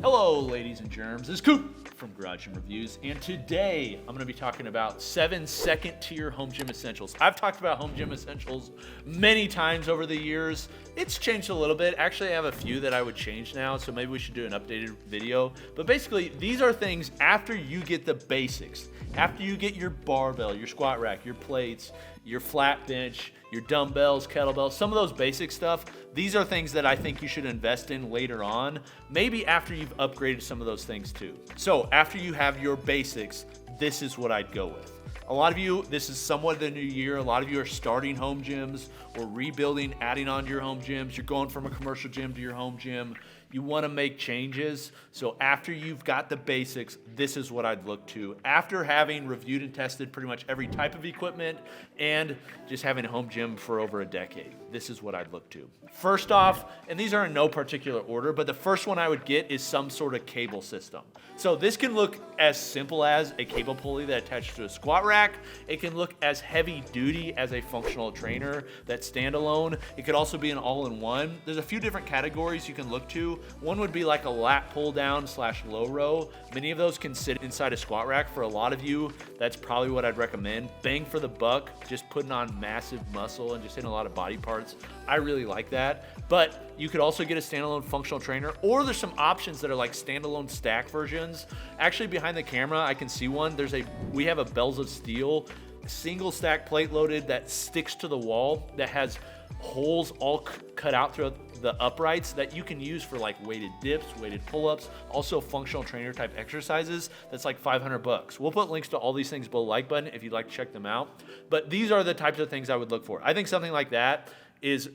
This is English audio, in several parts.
Hello, ladies and germs. This is Coop from Garage Gym Reviews, and today I'm going to be talking about 7 second-tier home gym essentials. I've talked about home gym essentials many times over the years. It's changed a little bit. Actually, I have a few that I would change now, so maybe we should do an updated video. But basically, these are things after you get the basics. After you get your barbell, your squat rack, your plates, your flat bench, your dumbbells, kettlebells, some of those basic stuff, these are things that I think you should invest in later on, maybe after you've upgraded some of those things too. So after you have your basics, this is what I'd go with. A lot of you, this is somewhat the new year. A lot of you are starting home gyms or rebuilding, adding on to your home gyms. You're going from a commercial gym to your home gym. You want to make changes. So after you've got the basics, this is what I'd look to. After having reviewed and tested pretty much every type of equipment and just having a home gym for over a decade, this is what I'd look to. First off, and these are in no particular order, but the first one I would get is some sort of cable system. So this can look as simple as a cable pulley that attaches to a squat rack. It can look as heavy duty as a functional trainer that's standalone. It could also be an all-in-one. There's a few different categories you can look to. One would be like a lat pull down / low row. Many of those can sit inside a squat rack. For a lot of you, that's probably what I'd recommend. Bang for the buck, just putting on massive muscle and just hitting a lot of body parts. I really like that. But you could also get a standalone functional trainer, or there's some options that are like standalone stack versions. Actually, behind the camera, I can see one. We have a Bells of Steel single stack plate loaded that sticks to the wall that has holes all cut out throughout the uprights that you can use for like weighted dips, weighted pull-ups, also functional trainer type exercises. That's like $500. We'll put links to all these things below the like button if you'd like to check them out. But these are the types of things I would look for. I think something like that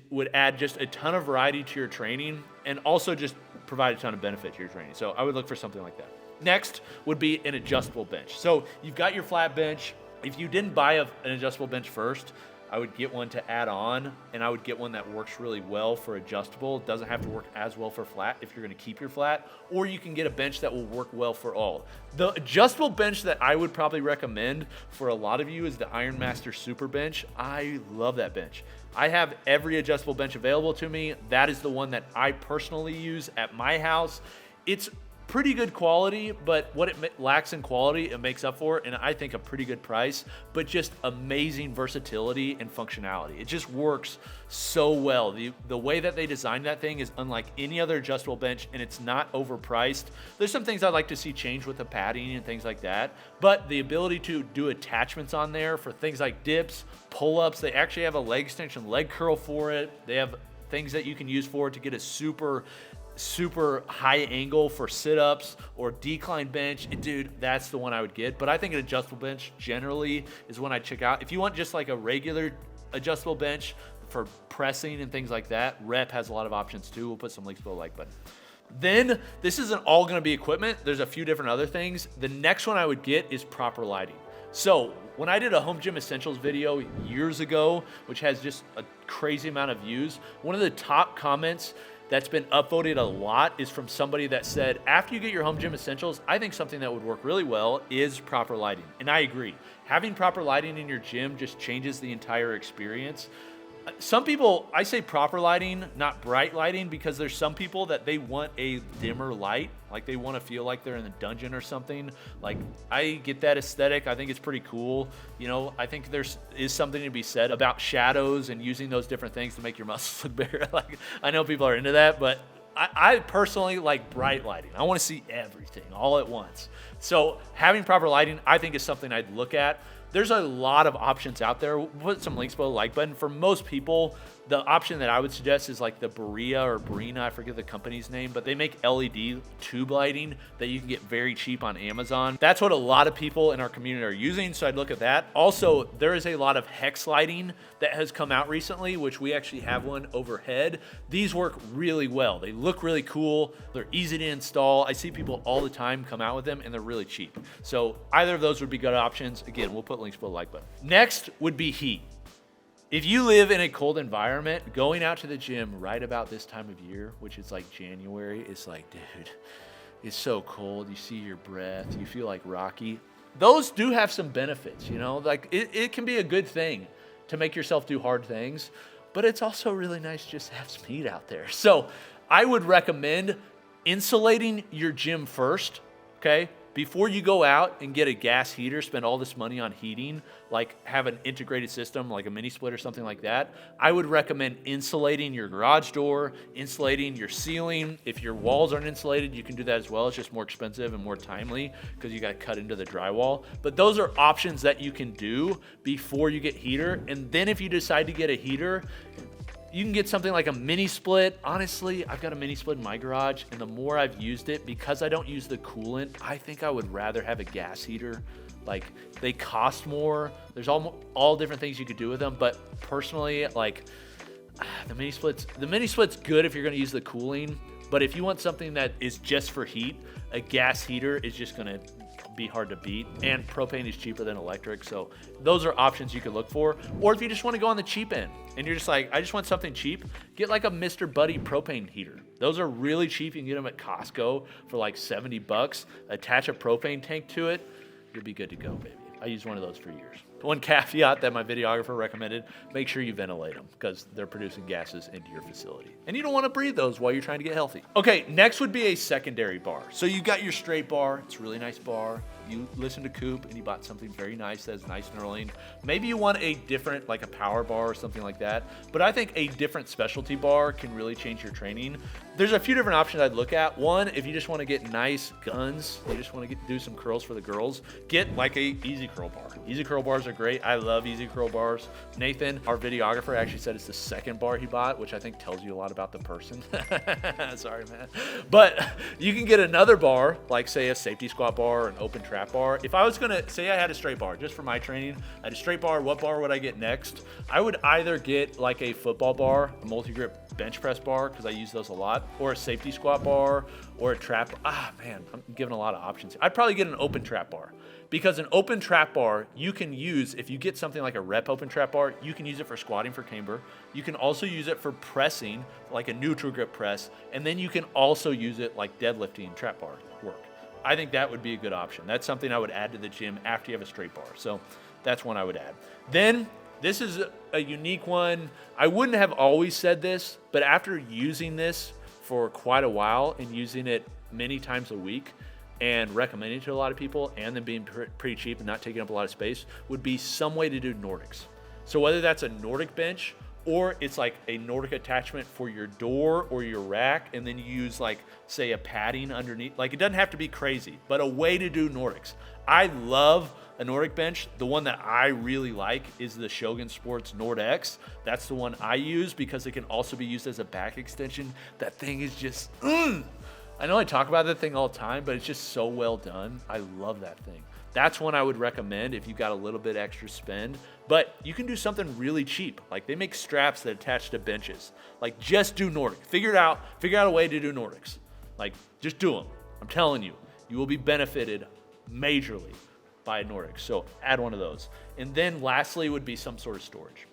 would add just a ton of variety to your training and also just provide a ton of benefit to your training. So I would look for something like that. Next would be an adjustable bench. So you've got your flat bench. If you didn't buy an adjustable bench first, I would get one to add on, and I would get one that works really well for adjustable. It doesn't have to work as well for flat if you're gonna keep your flat, or you can get a bench that will work well for all. The adjustable bench that I would probably recommend for a lot of you is the Ironmaster Super Bench. I love that bench. I have every adjustable bench available to me. That is the one that I personally use at my house. It's pretty good quality, but what it lacks in quality, it makes up for it, and I think a pretty good price, but just amazing versatility and functionality. It just works so well. The way that they designed that thing is unlike any other adjustable bench, and it's not overpriced. There's some things I'd like to see change with the padding and things like that, but the ability to do attachments on there for things like dips, pull-ups, they actually have a leg extension, leg curl for it. They have things that you can use for it to get a super high angle for sit-ups or decline bench. Dude, that's the one I would get. But I think an adjustable bench generally is one I'd check out. If you want just like a regular adjustable bench for pressing and things like that, Rep has a lot of options too. We'll put some links below the like button. Then this isn't all gonna be equipment. There's a few different other things. The next one I would get is proper lighting. So when I did a home gym essentials video years ago, which has just a crazy amount of views, one of the top comments that's been upvoted a lot is from somebody that said, after you get your home gym essentials, I think something that would work really well is proper lighting. And I agree. Having proper lighting in your gym just changes the entire experience. Some people, I say proper lighting, not bright lighting, because there's some people that they want a dimmer light, like they want to feel like they're in a dungeon or something. Like, I get that aesthetic. I think it's pretty cool. You know, I think there is something to be said about shadows and using those different things to make your muscles look bigger. Like, I know people are into that, but I personally like bright lighting. I want to see everything all at once. So having proper lighting, I think, is something I'd look at. There's a lot of options out there. We'll put some links below the like button. For most people, the option that I would suggest is like the Berea or Brina, I forget the company's name, but they make LED tube lighting that you can get very cheap on Amazon. That's what a lot of people in our community are using, so I'd look at that. Also, there is a lot of hex lighting that has come out recently, which we actually have one overhead. These work really well. They look really cool. They're easy to install. I see people all the time come out with them, and they're really cheap. So either of those would be good options. Again, we'll put links below the like button. Next would be heat. If you live in a cold environment, going out to the gym right about this time of year, which is like January, it's like, dude, it's so cold. You see your breath, you feel like Rocky. Those do have some benefits, you know, like it can be a good thing to make yourself do hard things, but it's also really nice just to have some heat out there. So I would recommend insulating your gym first, okay? Before you go out and get a gas heater, spend all this money on heating, like have an integrated system like a mini split or something like that, I would recommend insulating your garage door, insulating your ceiling. If your walls aren't insulated, you can do that as well. It's just more expensive and more timely because you got to cut into the drywall. But those are options that you can do before you get heater. And then if you decide to get a heater, you can get something like a mini split. Honestly, I've got a mini split in my garage, and the more I've used it, because I don't use the coolant, I think I would rather have a gas heater. Like, they cost more. There's all different things you could do with them, but personally, like, the mini split's good if you're gonna use the cooling, but if you want something that is just for heat, a gas heater is just gonna be hard to beat, and propane is cheaper than electric, so those are options you could look for. Or if you just want to go on the cheap end and you're just like, I just want something cheap, get like a Mr. Buddy propane heater. Those are really cheap. You can get them at Costco for like $70. Attach a propane tank to it, you'll be good to go, baby. I used one of those for years. One caveat that my videographer recommended, make sure you ventilate them because they're producing gases into your facility. And you don't want to breathe those while you're trying to get healthy. Okay, next would be a secondary bar. So you got your straight bar, it's a really nice bar. You listen to Coop and you bought something very nice that's nice knurling. Maybe you want a different, like a power bar or something like that. But I think a different specialty bar can really change your training. There's a few different options I'd look at. One, if you just want to get nice guns, you just want to do some curls for the girls, get like a easy curl bar. Easy curl bars are great. I love easy curl bars. Nathan, our videographer, actually said it's the second bar he bought, which I think tells you a lot about the person. Sorry, man. But you can get another bar, like say a safety squat bar or an open trap bar. If I was gonna say I had a straight bar, just for my training, I had a straight bar, what bar would I get next? I would either get like a football bar, a multi-grip bench press bar, because I use those a lot, or a safety squat bar, or a trap. Man, I'm giving a lot of options. I'd probably get an open trap bar, because an open trap bar you can use, if you get something like a rep open trap bar, you can use it for squatting for camber. You can also use it for pressing, like a neutral grip press, and then you can also use it like deadlifting trap bar work. I think that would be a good option. That's something I would add to the gym after you have a straight bar. So that's one I would add. Then this is a unique one. I wouldn't have always said this, but after using this for quite a while and using it many times a week and recommending it to a lot of people and then being pretty cheap and not taking up a lot of space, would be some way to do Nordics. So whether that's a Nordic bench or it's like a Nordic attachment for your door or your rack, and then you use like, say, a padding underneath. Like, it doesn't have to be crazy, but a way to do Nordics. I love a Nordic bench. The one that I really like is the Shogun Sports Nord X. That's the one I use because it can also be used as a back extension. That thing is just, I know I talk about that thing all the time, but it's just so well done. I love that thing. That's one I would recommend if you've got a little bit extra spend, but you can do something really cheap. Like, they make straps that attach to benches. Like, just do Nordic. Figure out a way to do Nordics. Like, just do them. I'm telling you, you will be benefited majorly by Nordic. So add one of those. And then lastly would be some sort of storage.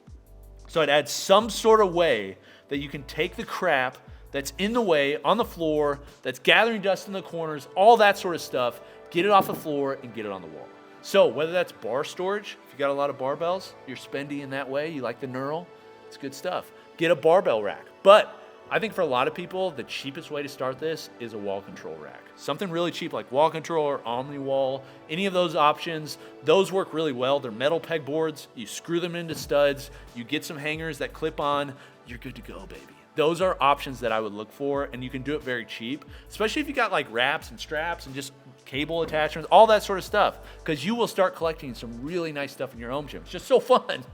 So I'd add some sort of way that you can take the crap that's in the way on the floor, that's gathering dust in the corners, all that sort of stuff, get it off the floor and get it on the wall. So whether that's bar storage, if you got a lot of barbells, you're spendy in that way, you like the knurl, it's good stuff. Get a barbell rack. But I think for a lot of people, the cheapest way to start this is a wall control rack. Something really cheap like wall control or Omni Wall, any of those options, those work really well. They're metal pegboards, you screw them into studs, you get some hangers that clip on, you're good to go, baby. Those are options that I would look for, and you can do it very cheap, especially if you got like wraps and straps and just cable attachments, all that sort of stuff, because you will start collecting some really nice stuff in your home gym. It's just so fun.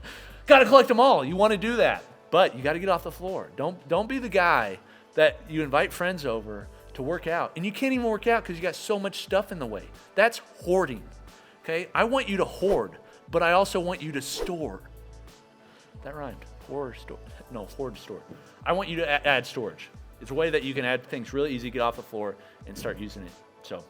Got to collect them all. You want to do that, but you got to get off the floor. Don't be the guy that you invite friends over to work out, and you can't even work out because you got so much stuff in the way. That's hoarding, okay? I want you to hoard, but I also want you to store. That rhymed. Hoard, store. I want you to add storage. It's a way that you can add things really easy, get off the floor, and start using it. So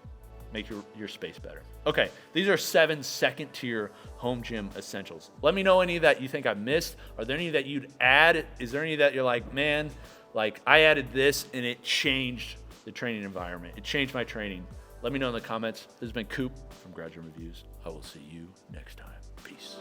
make your space better. Okay, these are 7 second-tier home gym essentials. Let me know any that you think I've missed. Are there any that you'd add? Is there any that you're like, man, like I added this and it changed the training environment. It changed my training. Let me know in the comments. This has been Coop from Graduate Reviews. I will see you next time. Peace.